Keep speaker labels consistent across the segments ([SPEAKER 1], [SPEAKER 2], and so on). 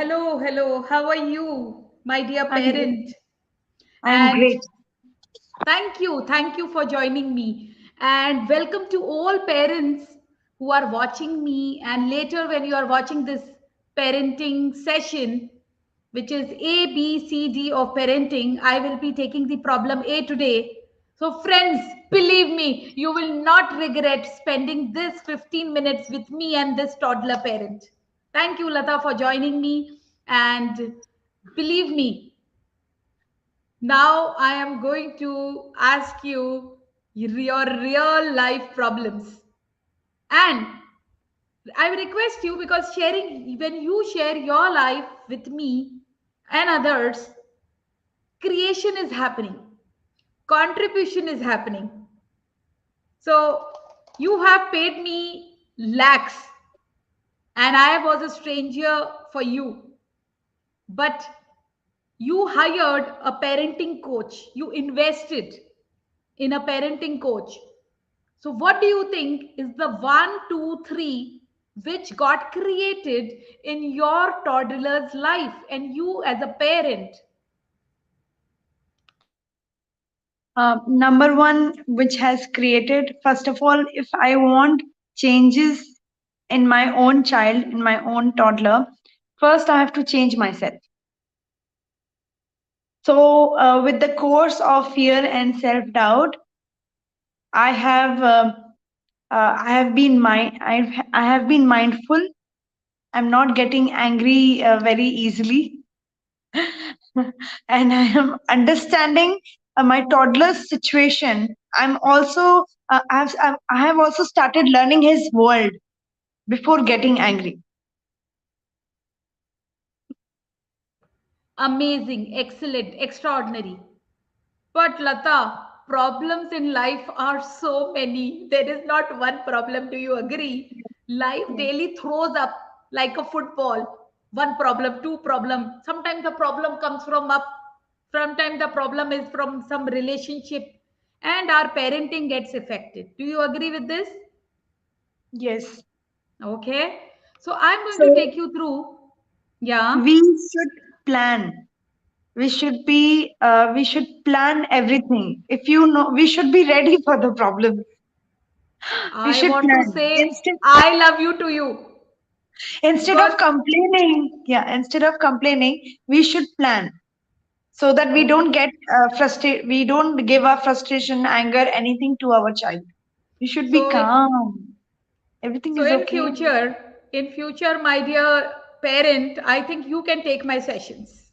[SPEAKER 1] hello. How are you, my dear
[SPEAKER 2] I'm great.
[SPEAKER 1] parent?
[SPEAKER 2] I'm
[SPEAKER 1] And
[SPEAKER 2] great.
[SPEAKER 1] thank you for joining me. And welcome to all parents who are watching me. And later, when you are watching this parenting session, which is ABCD of parenting, I will be taking the problem A today. So, friends, believe me, you will not regret spending this 15 minutes with me and this toddler parent. Thank you, Lata, for joining me. And believe me, now I am going to ask you your real life problems. And I will request you because when you share your life with me and others, creation is happening, contribution is happening. So you have paid me lakhs, and I was a stranger for you. But you hired a parenting coach, you invested in a parenting coach. So, what do you think is the one, two, three which got created in your toddler's life and you as a parent?
[SPEAKER 2] Number one, which has created, first of all, if I want changes in my own child, in my own toddler, first I have to change myself. So, with the course of fear and self doubt, I have I have been mindful. I'm not getting angry very easily. And I am understanding my toddler's situation. I'm also I have also started learning his world before getting angry.
[SPEAKER 1] Amazing, excellent, extraordinary. But Lata, problems in life are so many. There is not one problem. Do you agree? Life
[SPEAKER 2] Yes.
[SPEAKER 1] daily throws up like a football. One problem, two problem. Sometimes the problem comes from up. Sometimes the problem is from some relationship, and our parenting gets affected. Do you agree with this?
[SPEAKER 2] Yes.
[SPEAKER 1] Okay. So I'm going to take
[SPEAKER 2] So
[SPEAKER 1] you through. Yeah.
[SPEAKER 2] we should plan. We should plan everything. If you know, we should be ready for the problem. We
[SPEAKER 1] I
[SPEAKER 2] should
[SPEAKER 1] want to
[SPEAKER 2] plan
[SPEAKER 1] say I love you to you
[SPEAKER 2] instead
[SPEAKER 1] because
[SPEAKER 2] of complaining. Yeah, instead of complaining, we should plan so that we
[SPEAKER 1] okay.
[SPEAKER 2] don't get frustrated. We don't give our frustration, anger, anything to our child. We should be
[SPEAKER 1] So in
[SPEAKER 2] calm. Everything
[SPEAKER 1] so
[SPEAKER 2] is okay.
[SPEAKER 1] in future, my dear parent, I think you can take my sessions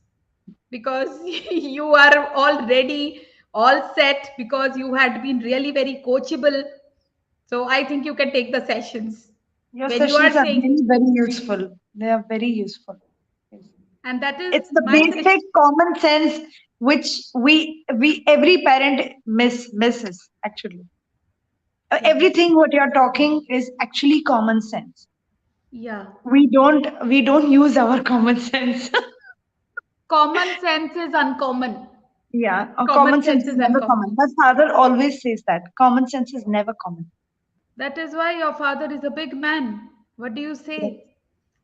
[SPEAKER 1] because you are already all set because you had been really very coachable. So I think you can take the sessions
[SPEAKER 2] Your
[SPEAKER 1] when you are
[SPEAKER 2] sessions are
[SPEAKER 1] saying,
[SPEAKER 2] very, very useful. They are very useful. Yes.
[SPEAKER 1] and that is
[SPEAKER 2] It's the
[SPEAKER 1] my
[SPEAKER 2] basic common sense which we every parent misses actually.
[SPEAKER 1] yeah,
[SPEAKER 2] Everything what you're talking is actually common sense.
[SPEAKER 1] yeah.
[SPEAKER 2] We don't use our common sense.
[SPEAKER 1] Common sense is uncommon.
[SPEAKER 2] Yeah, common
[SPEAKER 1] Common
[SPEAKER 2] sense
[SPEAKER 1] sense
[SPEAKER 2] is
[SPEAKER 1] is
[SPEAKER 2] never
[SPEAKER 1] uncommon.
[SPEAKER 2] common. My father always says that common sense is never common.
[SPEAKER 1] That is why your father is a big man. What do you
[SPEAKER 2] Yes,
[SPEAKER 1] say?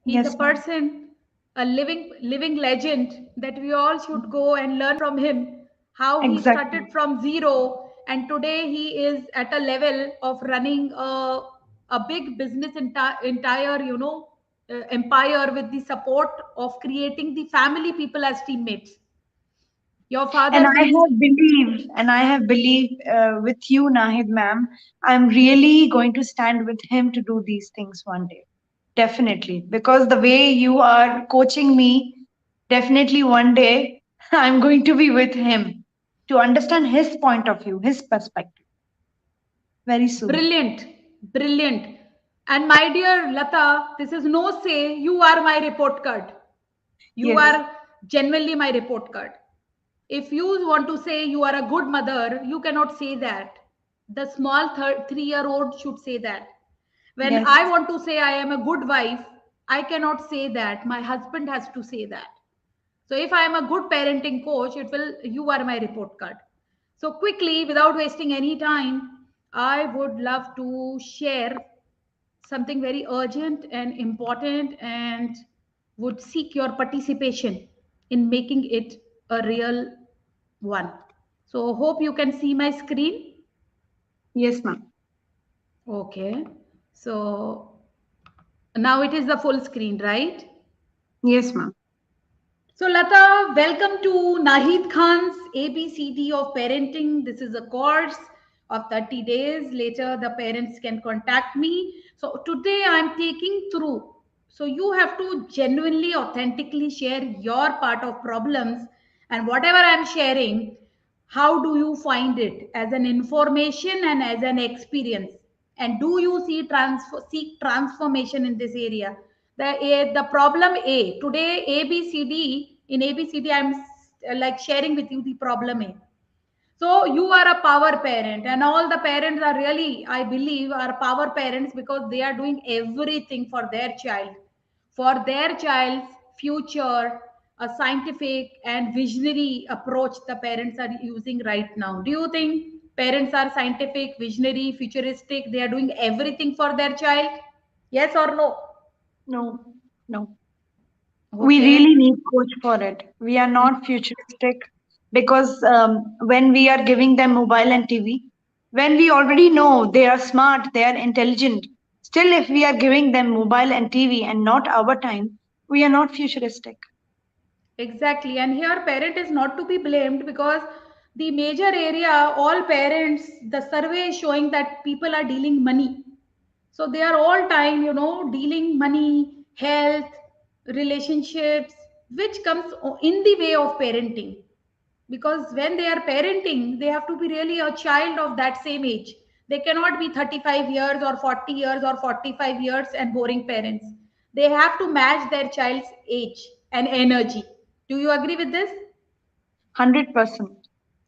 [SPEAKER 1] He's a
[SPEAKER 2] yes, ma'am.
[SPEAKER 1] person, a living legend that we all should go and learn from him. How he
[SPEAKER 2] Exactly.
[SPEAKER 1] started from zero and today he is at a level of running a big business entire empire with the support of creating the family people as teammates. Your
[SPEAKER 2] And
[SPEAKER 1] father
[SPEAKER 2] I
[SPEAKER 1] being
[SPEAKER 2] have believed, with you, Nahid ma'am, I'm really going to stand with him to do these things one day. Definitely. Because the way you are coaching me, definitely one day I'm going to be with him to understand his point of view, his perspective very soon.
[SPEAKER 1] brilliant, brilliant. And my dear Lata, this is no say, you are my report card. You
[SPEAKER 2] Yes,
[SPEAKER 1] are genuinely my report card. If you want to say you are a good mother, you cannot say that. The small 3-year-old should say that. When
[SPEAKER 2] yes.
[SPEAKER 1] I want to say I am a good wife, I cannot say that. My husband has to say that. So if I am a good parenting coach, you are my report card. So quickly, without wasting any time, I would love to share something very urgent and important and would seek your participation in making it a real one. So hope you can see my screen.
[SPEAKER 2] Yes, ma'am.
[SPEAKER 1] Okay. So now it is the full screen, right?
[SPEAKER 2] Yes, ma'am.
[SPEAKER 1] So, Lata, welcome to Nahid Khan's ABCD of Parenting. This is a course of 30 days. Later, the parents can contact me. So, today I'm taking through. So, you have to genuinely, authentically share your part of problems, and whatever I'm sharing, how do you find it as an information and as an experience? And do you seek transformation in this area? The problem A today, ABCD, in ABCD I'm like sharing with you the problem A. So you are a power parent, and all the parents are really, I believe, are power parents because they are doing everything for their child's future. A scientific and visionary approach the parents are using right now. Do you think parents are scientific, visionary, futuristic? They are doing everything for their child? Yes or no?
[SPEAKER 2] No, no. We
[SPEAKER 1] Okay.
[SPEAKER 2] really need coach for it. We are not futuristic because when we are giving them mobile and TV, when we already know they are smart, they are intelligent, still if we are giving them mobile and TV and not our time, we are not futuristic.
[SPEAKER 1] Exactly. And here, parent is not to be blamed because the major area, all parents, the survey is showing that people are dealing money. So they are all time, dealing money, health, relationships, which comes in the way of parenting. Because when they are parenting, they have to be really a child of that same age. They cannot be 35 years or 40 years or 45 years and boring parents. They have to match their child's age and energy. Do you agree with this?
[SPEAKER 2] 100%.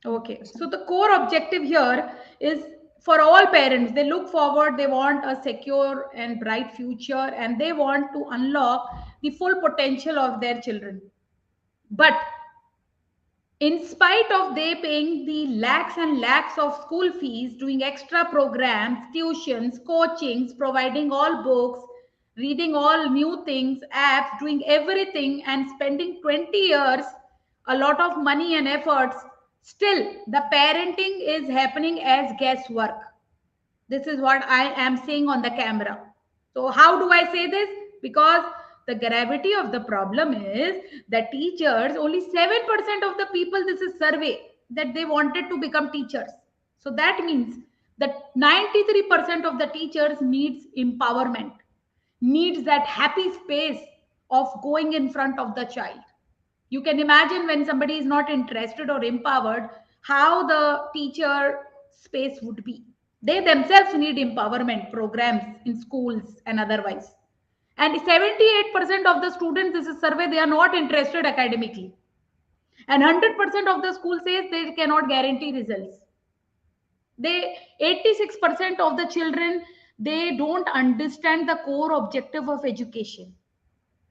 [SPEAKER 1] Okay. So the core objective here is for all parents. They look forward, they want a secure and bright future, and they want to unlock the full potential of their children. But in spite of they paying the lakhs and lakhs of school fees, doing extra programs, tuitions, coachings, providing all books, reading all new things, apps, doing everything, and spending 20 years, a lot of money and efforts, still the parenting is happening as guesswork. This is what I am saying on the camera. So, how do I say this? Because the gravity of the problem is that teachers, only 7% of the people, this is survey, that they wanted to become teachers. So, that means that 93% of the teachers needs empowerment, needs that happy space of going in front of the child. You can imagine when somebody is not interested or empowered, how the teacher space would be. They themselves need empowerment programs in schools and otherwise. And 78% of the students, this is survey, they are not interested academically. And 100% of the school says they cannot guarantee results. They 86% of the children, they don't understand the core objective of education.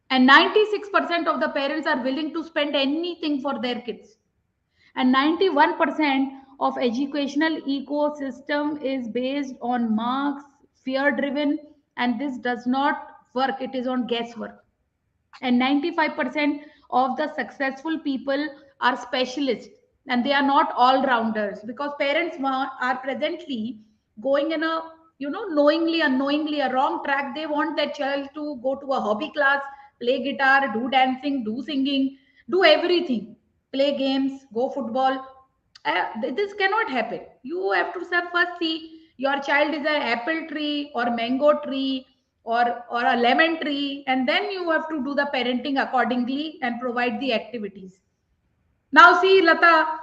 [SPEAKER 1] And 96% of the parents are willing to spend anything for their kids. And 91% of educational ecosystem is based on marks, fear driven, and this does not work. It is on guesswork. And 95% of the successful people are specialists, and they are not all rounders because parents are presently going in a, knowingly unknowingly a wrong track. They want their child to go to a hobby class, play guitar, do dancing, do singing, do everything, play games, go football. This cannot happen. You have to first see your child is an apple tree or mango tree or a lemon tree, and then you have to do the parenting accordingly and provide the activities. Now see, Lata,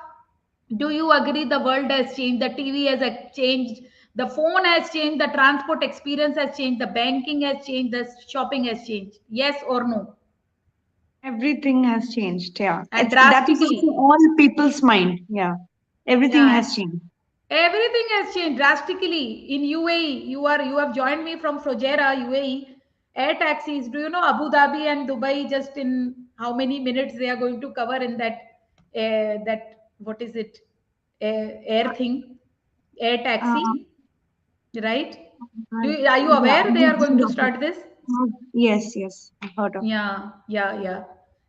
[SPEAKER 1] do you agree the world has changed, the TV has changed, the phone has changed, the transport experience has changed, the banking has changed, the shopping has changed? Yes or no?
[SPEAKER 2] Everything has changed. Yeah.
[SPEAKER 1] And
[SPEAKER 2] That is also
[SPEAKER 1] drastically.
[SPEAKER 2] all people's mind. Yeah. Everything
[SPEAKER 1] Yeah, and
[SPEAKER 2] has changed.
[SPEAKER 1] everything has changed drastically in UAE. You have joined me from Fujairah, UAE. Air taxis. Do you know Abu Dhabi and Dubai? Just in how many minutes they are going to cover in that what is it? Air thing, air
[SPEAKER 2] Uh,
[SPEAKER 1] taxi, right?
[SPEAKER 2] I-
[SPEAKER 1] Are you
[SPEAKER 2] yeah,
[SPEAKER 1] aware they are going to start this?
[SPEAKER 2] Yes, yes, I've heard of.
[SPEAKER 1] Yeah, yeah, yeah.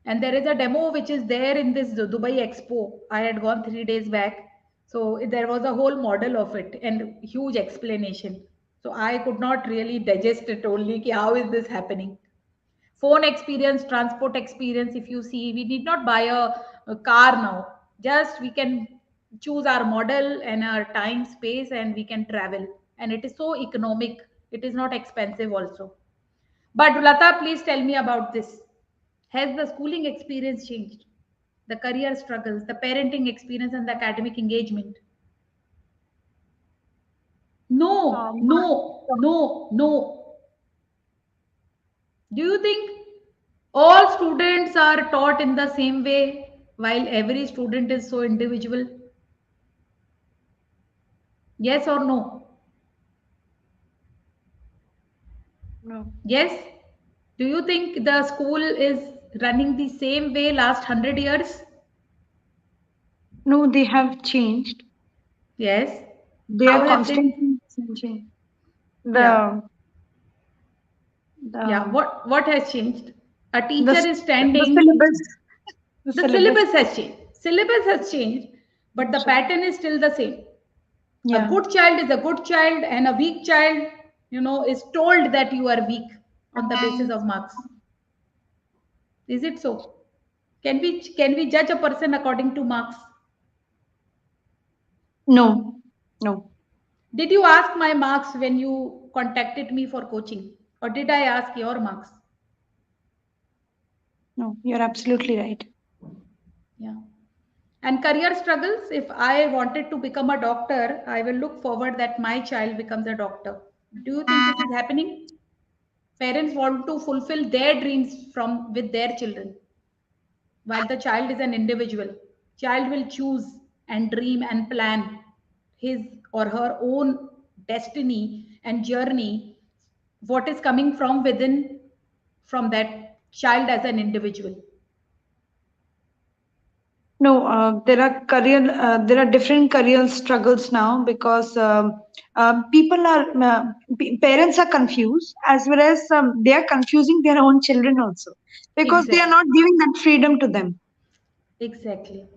[SPEAKER 1] And there is a demo which is there in this Dubai Expo. I had gone 3 days back. So there was a whole model of it and huge explanation. So I could not really digest it only. Ki how is this happening? Phone experience, transport experience. If you see, we need not buy a car now. Just we can choose our model and our time, space, and we can travel. And it is so economic. It is not expensive also. But Lata, please tell me about this. Has the schooling experience changed? The career struggles, the parenting experience, and the academic engagement? No,
[SPEAKER 2] Not
[SPEAKER 1] no, no, no. Do you think all students are taught in the same way while every student is so individual? Yes or no?
[SPEAKER 2] no,
[SPEAKER 1] Yes. Do you think the school is running the same way last 100 years?
[SPEAKER 2] no, they have changed.
[SPEAKER 1] Yes.
[SPEAKER 2] They
[SPEAKER 1] How
[SPEAKER 2] are
[SPEAKER 1] has it?
[SPEAKER 2] constantly changing.
[SPEAKER 1] Yeah.
[SPEAKER 2] The
[SPEAKER 1] Yeah.
[SPEAKER 2] the
[SPEAKER 1] What has changed? A
[SPEAKER 2] the
[SPEAKER 1] teacher
[SPEAKER 2] s-
[SPEAKER 1] is
[SPEAKER 2] the
[SPEAKER 1] standing.
[SPEAKER 2] syllabus, the
[SPEAKER 1] The
[SPEAKER 2] syllabus.
[SPEAKER 1] syllabus has changed. Syllabus has changed, but the pattern is still the same. A
[SPEAKER 2] Yeah.
[SPEAKER 1] good child is a good child, and a weak child, is told that you are weak on the basis of marks. Is it so? Can we judge a person according to marks?
[SPEAKER 2] No, no,
[SPEAKER 1] Did you ask my marks when you contacted me for coaching, or did I ask your marks?
[SPEAKER 2] no. You're absolutely right.
[SPEAKER 1] Yeah. And career struggles, if I wanted to become a doctor, I will look forward that my child becomes a doctor. Do you think this is happening? Parents want to fulfill their dreams from with their children, while the child is an individual. Child will choose and dream and plan his or her own destiny and journey, what is coming from within, from that child as an individual.
[SPEAKER 2] No, there are different career struggles now because parents are confused as well as they are confusing their own children also because they are
[SPEAKER 1] Exactly.
[SPEAKER 2] not giving that freedom to them
[SPEAKER 1] Exactly.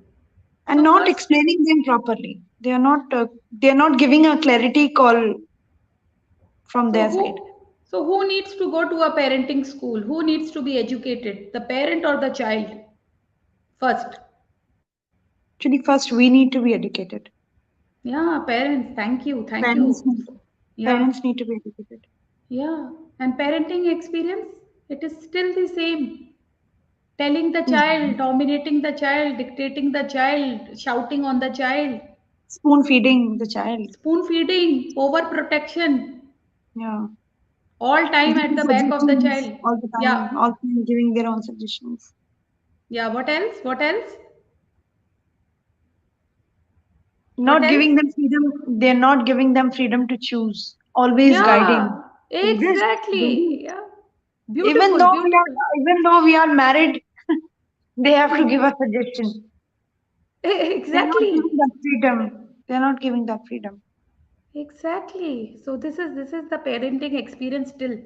[SPEAKER 2] and
[SPEAKER 1] So
[SPEAKER 2] not
[SPEAKER 1] first,
[SPEAKER 2] explaining them properly. They are not giving a clarity call from
[SPEAKER 1] so
[SPEAKER 2] their side.
[SPEAKER 1] who needs to go to a parenting school? Who needs to be educated? The parent or the child? First.
[SPEAKER 2] Actually, first we need to be educated.
[SPEAKER 1] Yeah, parents, thank you. Thank
[SPEAKER 2] Parents
[SPEAKER 1] you.
[SPEAKER 2] need,
[SPEAKER 1] Yeah.
[SPEAKER 2] parents need to be educated.
[SPEAKER 1] Yeah. And parenting experience, it is still the same. Telling the child,
[SPEAKER 2] Mhm.
[SPEAKER 1] dominating the child, dictating the child, shouting on the child,
[SPEAKER 2] Spoon feeding the child.
[SPEAKER 1] spoon feeding, overprotection,
[SPEAKER 2] Yeah.
[SPEAKER 1] all time at
[SPEAKER 2] Giving
[SPEAKER 1] the back of the
[SPEAKER 2] suggestions
[SPEAKER 1] child.
[SPEAKER 2] all the time,
[SPEAKER 1] Yeah.
[SPEAKER 2] all the time giving their own suggestions.
[SPEAKER 1] Yeah. What else? What else? What
[SPEAKER 2] Not
[SPEAKER 1] else?
[SPEAKER 2] giving them freedom, they're not giving them freedom to choose, always guiding.
[SPEAKER 1] Yeah.
[SPEAKER 2] Do this, do
[SPEAKER 1] Exactly.
[SPEAKER 2] this.
[SPEAKER 1] Yeah.
[SPEAKER 2] Even
[SPEAKER 1] Beautiful.
[SPEAKER 2] though
[SPEAKER 1] Beautiful.
[SPEAKER 2] even though we are married, they have to give a suggestion. They're not
[SPEAKER 1] Exactly.
[SPEAKER 2] giving that freedom. They're not giving that freedom.
[SPEAKER 1] Exactly. So this is the parenting experience still.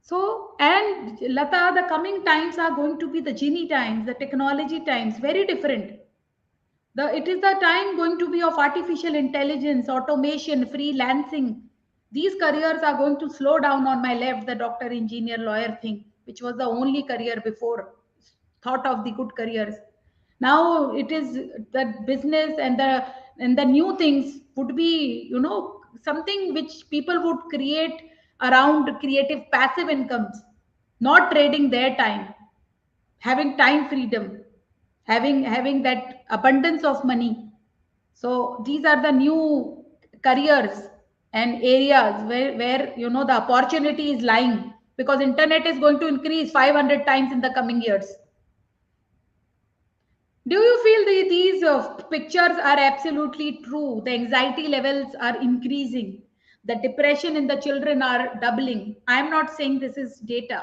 [SPEAKER 1] So and Lata, the coming times are going to be the genie times, the technology times, very different. It is the time going to be of artificial intelligence, automation, freelancing. These careers are going to slow down on my left, the doctor, engineer, lawyer thing, which was the only career before thought of the good careers. Now it is the business and the new things would be, something which people would create around creative passive incomes, not trading their time, having time freedom, having that abundance of money. So these are the new careers and areas where the opportunity is lying, because internet is going to increase 500 times in the coming years. Do you feel these pictures are absolutely true? The anxiety levels are increasing, the depression in the children are doubling. I am not saying this is data.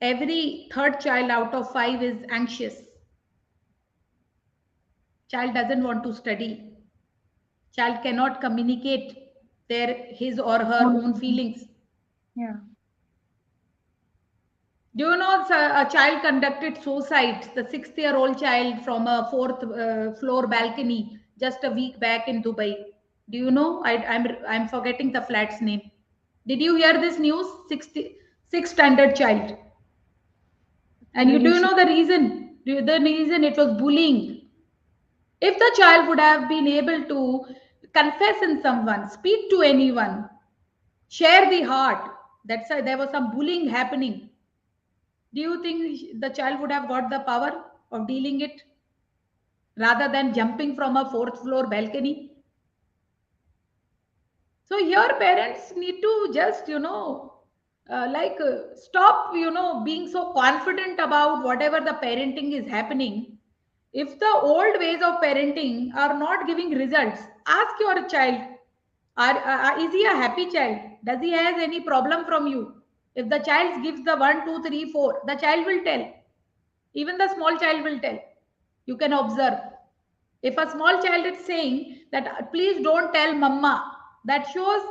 [SPEAKER 1] Every third child out of five is anxious. Child doesn't want to study. Child cannot communicate his or her
[SPEAKER 2] Own
[SPEAKER 1] own
[SPEAKER 2] feelings.
[SPEAKER 1] feelings.
[SPEAKER 2] Yeah.
[SPEAKER 1] Do you know a child conducted suicide, the 6-year-old child from a fourth floor balcony just a week back in Dubai? Do you know? I'm forgetting the flat's name. Did you hear this news? Sixth standard child. And you
[SPEAKER 2] Really
[SPEAKER 1] do
[SPEAKER 2] sad.
[SPEAKER 1] know the reason? The reason it was bullying. If the child would have been able to confess in someone, speak to anyone, share the heart, that's why there was some bullying happening. Do you think the child would have got the power of dealing it rather than jumping from a fourth floor balcony? So here parents need to just, stop, being so confident about whatever the parenting is happening. If the old ways of parenting are not giving results, ask your child, is he a happy child? Does he has any problem from you? If the child gives the one, two, three, four, the child will tell. Even the small child will tell. You can observe. If a small child is saying that please don't tell mama, that shows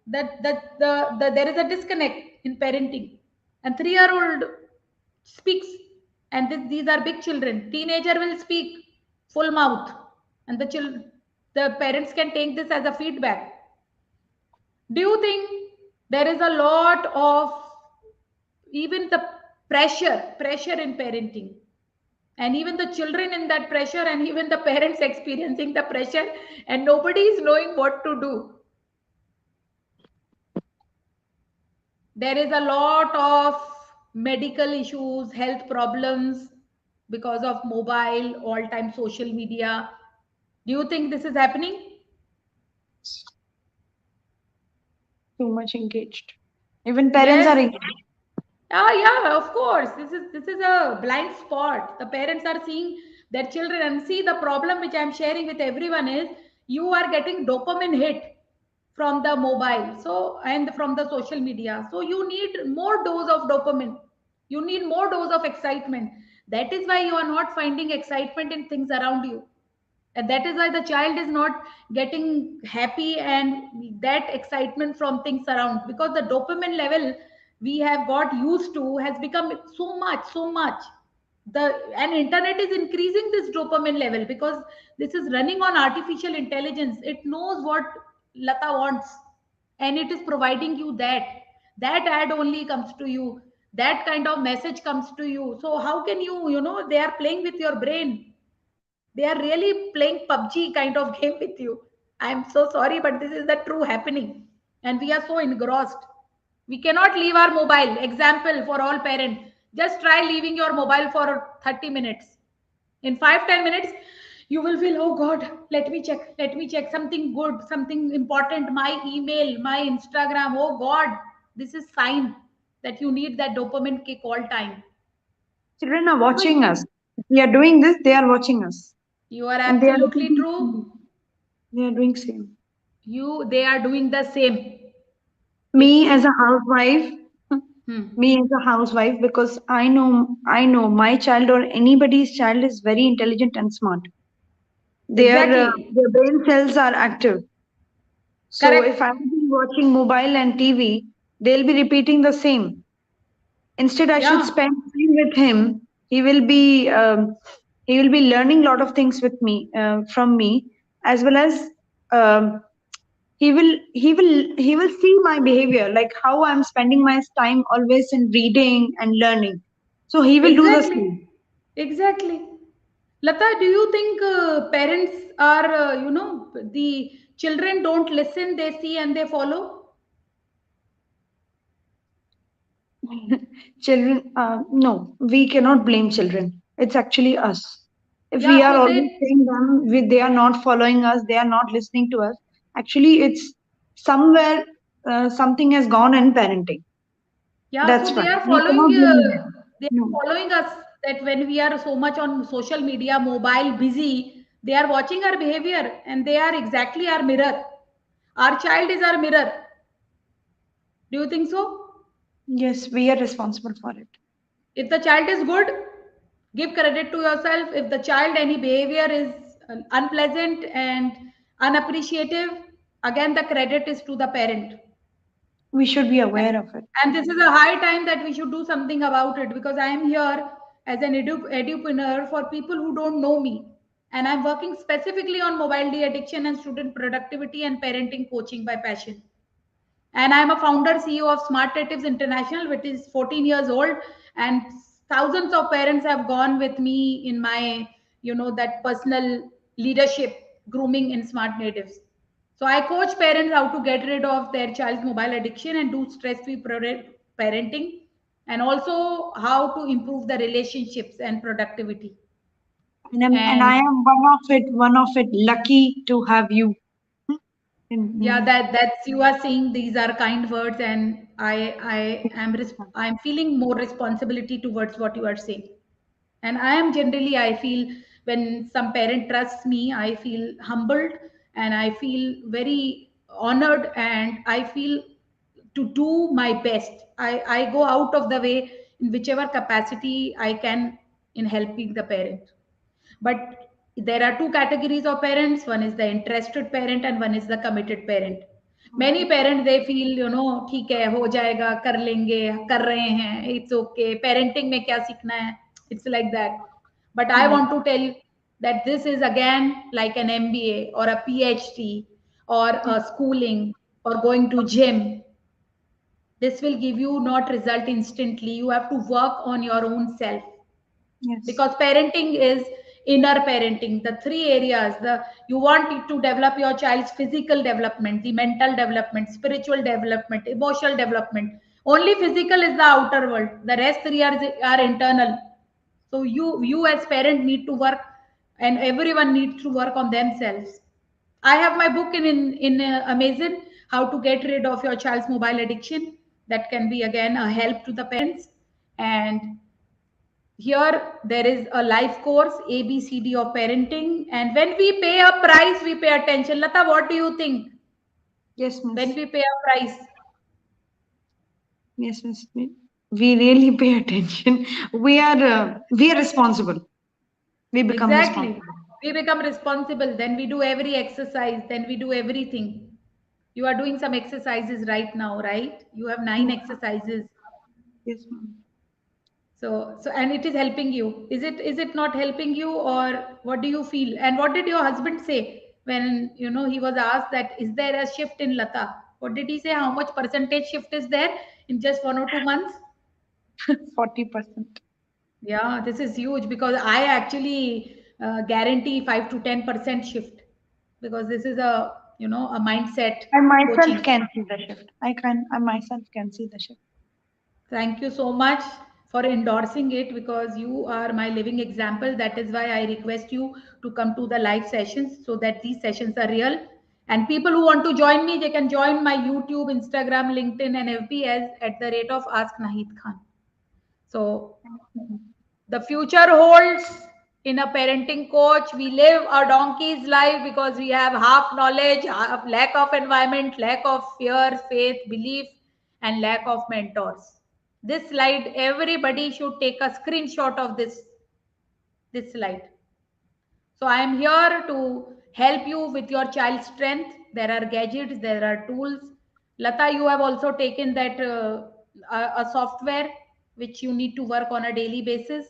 [SPEAKER 1] that there is a disconnect in parenting. And 3-year old speaks, and these are big children. Teenager will speak full mouth, and the parents can take this as a feedback. Do you think there is a lot of even the pressure in parenting? And even the children in that pressure, and even the parents experiencing the pressure, and nobody is knowing what to do. There is a lot of medical issues, health problems because of mobile, all time social media. Do you think this is happening?
[SPEAKER 2] Too much engaged. Even parents are
[SPEAKER 1] Yes.
[SPEAKER 2] engaged.
[SPEAKER 1] Yeah, of course. This is a blind spot. The parents are seeing their children, and see the problem which I'm sharing with everyone is you are getting dopamine hit from the mobile, so and from the social media. So you need more dose of dopamine. You need more dose of excitement. That is why you are not finding excitement in things around you, and that is why the child is not getting happy and that excitement from things around, because the dopamine level we have got used to has become so much. The and internet is increasing this dopamine level because this is running on artificial intelligence. It knows what Lata wants, and it is providing you that ad only comes to you, that kind of message comes to you. So how can they are playing with your brain. They are really playing PUBG kind of game with you. I'm so sorry, but this is the true happening. And we are so engrossed. We cannot leave our mobile. Example for all parents. Just try leaving your mobile for 30 minutes. In 5-10 minutes, you will feel, oh God, let me check something good, something important, my email, my Instagram. Oh God, this is sign that you need that dopamine kick all time.
[SPEAKER 2] Children are
[SPEAKER 1] So
[SPEAKER 2] watching us. If we are doing this, they are watching us.
[SPEAKER 1] you are
[SPEAKER 2] And they are
[SPEAKER 1] absolutely true.
[SPEAKER 2] repeating. They are doing same.
[SPEAKER 1] They are doing the same. It's
[SPEAKER 2] Me as a housewife,
[SPEAKER 1] hmm.
[SPEAKER 2] me as a housewife, because I know my child or anybody's child is very intelligent and smart.
[SPEAKER 1] Exactly.
[SPEAKER 2] Their brain cells are active. So if
[SPEAKER 1] Correct.
[SPEAKER 2] I'm watching mobile and TV, they'll be repeating the same. Instead, I should
[SPEAKER 1] Yeah.
[SPEAKER 2] spend time with him. He will be he will be learning a lot of things with me from me, as well as um, he will see my behavior, like how I'm spending my time always in reading and learning. So he will do the same.
[SPEAKER 1] Exactly. Exactly. Lata, do you think parents are, the children don't listen, they see and they follow?
[SPEAKER 2] Children, no, we cannot blame children. It's actually us. If we
[SPEAKER 1] Yeah,
[SPEAKER 2] are
[SPEAKER 1] so
[SPEAKER 2] always saying them, they are not following us, they are not listening to us. Actually, it's somewhere something has gone in parenting.
[SPEAKER 1] yeah,
[SPEAKER 2] That's
[SPEAKER 1] so
[SPEAKER 2] why we cannot blame them.
[SPEAKER 1] they are
[SPEAKER 2] No.
[SPEAKER 1] following us, that when we are so much on social media, mobile, busy, they are watching our behavior, and they are exactly our mirror. Our child is our mirror. Do you think so?
[SPEAKER 2] Yes, we are responsible for it.
[SPEAKER 1] If the child is good, give credit to yourself. If the child any behavior is unpleasant and unappreciative, again the credit is to the parent.
[SPEAKER 2] We should be
[SPEAKER 1] A-
[SPEAKER 2] aware of it.
[SPEAKER 1] And this is a high time that we should do something about it because I am here as an edupreneur for people who don't know me. And I'm working specifically on mobile de-addiction and student productivity and parenting coaching by passion. And I'm a founder CEO of Smartnatives International, which is 14 years old, and thousands of parents have gone with me in my, that personal leadership grooming in Smart Natives. So I coach parents how to get rid of their child's mobile addiction and do stress-free parenting, and also how to improve the relationships and productivity.
[SPEAKER 2] And I
[SPEAKER 1] And
[SPEAKER 2] am one of it, lucky to have you.
[SPEAKER 1] yeah,
[SPEAKER 2] In,
[SPEAKER 1] that's you are saying these are kind words, and I'm feeling more responsibility towards what you are saying. And I am generally, I feel, when some parent trusts me, I feel humbled, and I feel very honored, and I feel to do my best. I go out of the way in whichever capacity I can in helping the parent. But there are two categories of parents. One is the interested parent and one is the committed parent. Many parents, they feel, ठीक है, हो जाएगा, कर लेंगे, कर रहे हैं, it's okay, parenting में क्या सीखना है, it's like that. But I
[SPEAKER 2] yes,
[SPEAKER 1] want to tell you that this is again like an MBA or a PhD or a schooling or going to gym. This will give you not result instantly. You have to work on your own self,
[SPEAKER 2] yes,
[SPEAKER 1] because parenting is inner parenting. The three areas, the you want it to develop your child's physical development, the mental development, spiritual development, emotional development. Only physical is the outer world, the rest three are internal. So you as parent need to work, and everyone needs to work on themselves. I have my book in Amazon, how to get rid of your child's mobile addiction. That can be again a help to the parents. And here there is a life course, ABCD of parenting. And when we pay a price, we pay attention. Lata, what do you think?
[SPEAKER 2] yes,
[SPEAKER 1] When
[SPEAKER 2] miss.
[SPEAKER 1] we pay a price?
[SPEAKER 2] Yes, miss. We really pay attention. We are responsible. We become
[SPEAKER 1] Exactly.
[SPEAKER 2] responsible.
[SPEAKER 1] We become responsible. Then we do every exercise. Then we do everything. You are doing some exercises right now, right? You have nine
[SPEAKER 2] Yes,
[SPEAKER 1] exercises.
[SPEAKER 2] yes, ma'am.
[SPEAKER 1] So and it is helping you. Is it not helping you, or what do you feel? And what did your husband say when he was asked that is there a shift in Lata? What did he say? How much percentage shift is there in just 1 or 2 months?
[SPEAKER 2] 40%.
[SPEAKER 1] Yeah, this is huge because I actually guarantee 5 to 10% shift, because this is a mindset
[SPEAKER 2] I myself
[SPEAKER 1] coaching.
[SPEAKER 2] can see the shift. I myself can see the shift.
[SPEAKER 1] Thank you so much for endorsing it, because you are my living example. That is why I request you to come to the live sessions, so that these sessions are real. And people who want to join me, they can join my YouTube, Instagram, LinkedIn, and FB as at the rate of Ask Nahid Khan. So the future holds in a parenting coach. We live a donkey's life because we have half knowledge, half lack of environment, lack of fear, faith, belief, and lack of mentors. This slide, everybody should take a screenshot of this slide. So I am here to help you with your child's strength. There are gadgets, there are tools. Lata, you have also taken that a software which you need to work on a daily basis.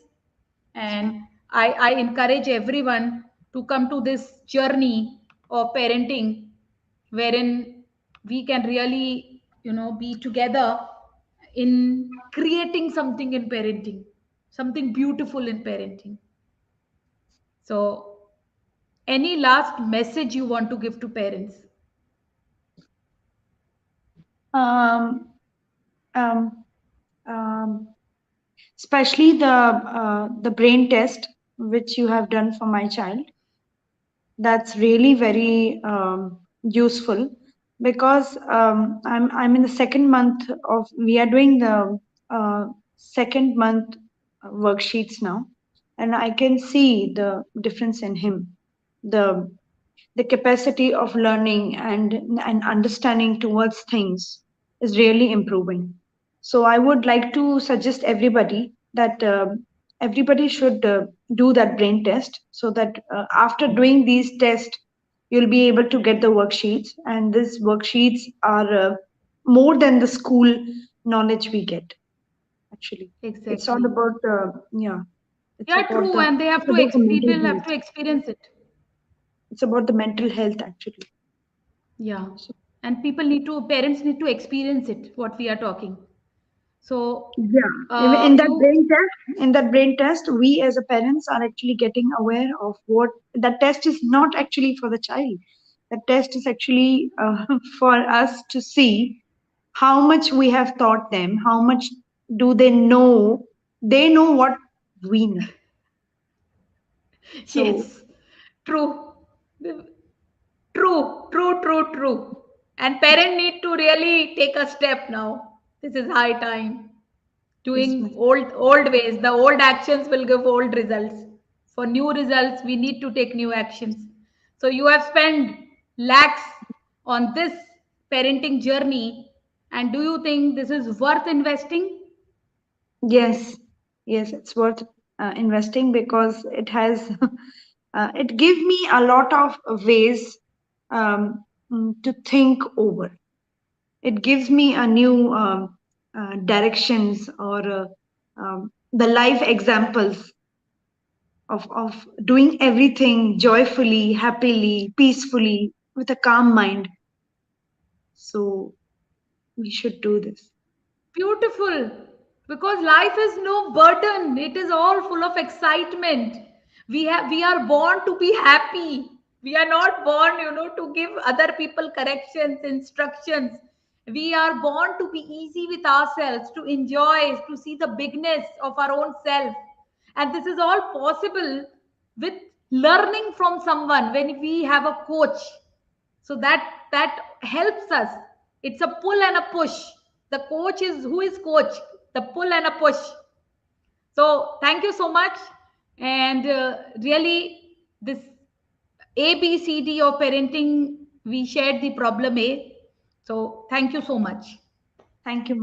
[SPEAKER 2] Yes,
[SPEAKER 1] And
[SPEAKER 2] ma'am.
[SPEAKER 1] I encourage everyone to come to this journey of parenting, wherein we can really, be together in creating something in parenting, something beautiful in parenting. So, any last message you want to give to parents?
[SPEAKER 2] Um, um, um, Especially the brain test which you have done for my child. That's really very useful because I'm in the second month of we are doing the second month worksheets now, and I can see the difference in him. The the capacity of learning and understanding towards things is really improving. So I would like to suggest everybody that everybody should do that brain test so that after doing these tests you'll be able to get the worksheets, and these worksheets are more than the school knowledge we get. Actually, it's all
[SPEAKER 1] Exactly.
[SPEAKER 2] about yeah, it's
[SPEAKER 1] Yeah,
[SPEAKER 2] about
[SPEAKER 1] true.
[SPEAKER 2] the
[SPEAKER 1] And
[SPEAKER 2] it's about the mental
[SPEAKER 1] people have
[SPEAKER 2] health.
[SPEAKER 1] to experience it.
[SPEAKER 2] It's about the mental health actually.
[SPEAKER 1] Yeah.
[SPEAKER 2] So,
[SPEAKER 1] And parents need to experience it, what we are talking. So,
[SPEAKER 2] yeah, in that
[SPEAKER 1] you,
[SPEAKER 2] brain test, we as a parents are actually getting aware of what that test is not actually for the child. The test is actually for us to see how much we have taught them, how much do they know. They know what we know. So
[SPEAKER 1] yes, true. True, true, true, true. And parent need to really take a step now. This is high time.
[SPEAKER 2] yes,
[SPEAKER 1] Doing
[SPEAKER 2] ma'am.
[SPEAKER 1] old ways. The old actions will give old results. For new results, we need to take new actions. So you have spent lakhs on this parenting journey, and do you think this is worth investing?
[SPEAKER 2] Yes, yes, it's worth investing because it has it give me a lot of ways to think over. It gives me a new directions or the life examples of doing everything joyfully, happily, peacefully, with a calm mind. So we should do this.
[SPEAKER 1] Beautiful. Because life is no burden. It is all full of excitement. We are born to be happy. We are not born, to give other people corrections, instructions. We are born to be easy with ourselves, to enjoy, to see the bigness of our own self. And this is all possible with learning from someone when we have a coach, so that helps us. It's a pull and a push. The coach is who is coach, the pull and a push. So thank you so much. And really, this ABCD of parenting, we shared the problem A. So thank you so much.
[SPEAKER 2] Thank you, ma'am.